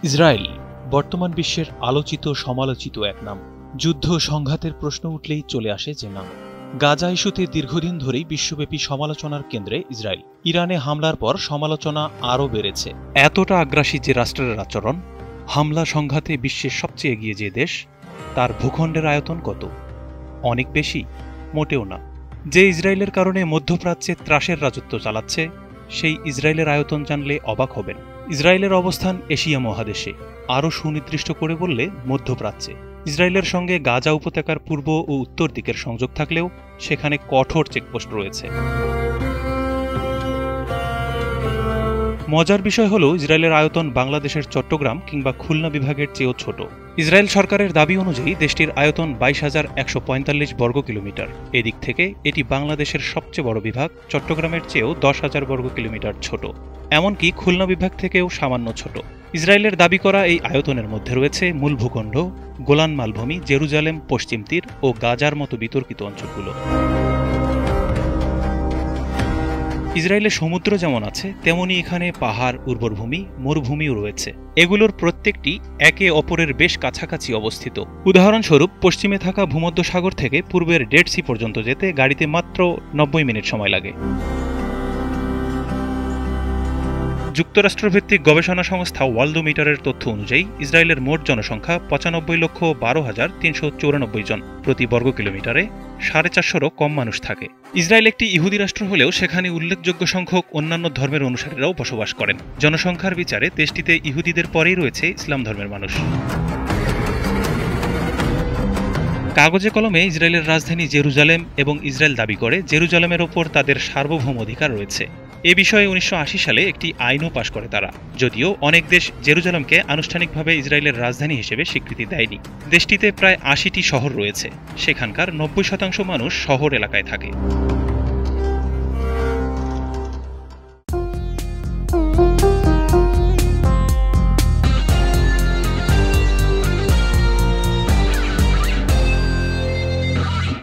Israel বর্তমান বিশ্বের আলোচিত সমালোচিত এক নাম। যুদ্ধ সংঘাতের প্রশ্ন উঠলেই চলে আসে যে নাম। গাজা ইস্যুতে দীর্ঘদিন ধরেই বিশ্বব্যাপী সমালোচনার কেন্দ্রে ইসরায়েল। ইরানে হামলার পর সমালোচনা আরও বেড়েছে। এতটা আগ্রাসী যে রাষ্ট্রের আচরণ, হামলা সংঘাতে বিশ্বের সবচেয়ে এগিয়ে যে দেশ, তার ভূখণ্ডের আয়তন কত? অনেক বেশি? মোটেও না। যে ইসরায়েলের কারণে মধ্যপ্রাচ্যে ত্রাসের রাজত্ব চালাচ্ছে, সেই ইসরায়েলের আয়তন জানলে অবাক হবেন। ইসরায়েলের অবস্থান এশিয়া মহাদেশে, আরও সুনির্দিষ্ট করে বললে মধ্যপ্রাচ্যে। ইসরায়েলের সঙ্গে গাজা উপত্যকার পূর্ব ও উত্তর দিকের সংযোগ থাকলেও সেখানে কঠোর চেকপোস্ট রয়েছে। মজার বিষয় হল, ইসরায়েলের আয়তন বাংলাদেশের চট্টগ্রাম কিংবা খুলনা বিভাগের চেয়েও ছোট। ইসরায়েল সরকারের দাবি অনুযায়ী দেশটির আয়তন 22,145 বর্গ কিলোমিটার। এদিক থেকে এটি বাংলাদেশের সবচেয়ে বড় বিভাগ চট্টগ্রামের চেয়েও 10,000 বর্গ কিলোমিটার ছোট। এমনকি খুলনা বিভাগ থেকেও সামান্য ছোট। ইসরায়েলের দাবি করা এই আয়তনের মধ্যে রয়েছে মূল ভূখণ্ড, গোলান মালভূমি, জেরুজালেম, পশ্চিম তীর ও গাজার মতো বিতর্কিত অঞ্চলগুলো। ইসরায়েলে সমুদ্র যেমন আছে, তেমনি এখানে পাহাড়, উর্বর ভূমি, মরুভূমিও রয়েছে। এগুলোর প্রত্যেকটি একে অপরের বেশ কাছাকাছি অবস্থিত। উদাহরণস্বরূপ, পশ্চিমে থাকা ভূমধ্যসাগর থেকে পূর্বের ডেড সি পর্যন্ত যেতে গাড়িতে মাত্র 90 মিনিট সময় লাগে। যুক্তরাষ্ট্রভিত্তিক গবেষণা সংস্থা ওয়ার্ল্ডোমিটারের তথ্য অনুযায়ী ইসরায়েলের মোট জনসংখ্যা 95,12,394 জন। প্রতি বর্গ কিলোমিটারে 450-ও কম মানুষ থাকে। ইসরায়েল একটি ইহুদি রাষ্ট্র হলেও সেখানে উল্লেখযোগ্য সংখ্যক অন্যান্য ধর্মের অনুসারীরাও বসবাস করেন। জনসংখ্যার বিচারে দেশটিতে ইহুদিদের পরেই রয়েছে ইসলাম ধর্মের মানুষ। কাগজে কলমে ইসরায়েলের রাজধানী জেরুজালেম এবং ইসরায়েল দাবি করে জেরুজালেমের ওপর তাদের সার্বভৌম অধিকার রয়েছে। এ বিষয়ে 1980 সালে একটি আইনও পাশ করে তারা, যদিও অনেক দেশ জেরুজালেমকে আনুষ্ঠানিকভাবে ইসরায়েলের রাজধানী হিসেবে স্বীকৃতি দেয়নি। দেশটিতে প্রায় 80টি শহর রয়েছে, সেখানকার 90% মানুষ শহর এলাকায় থাকে।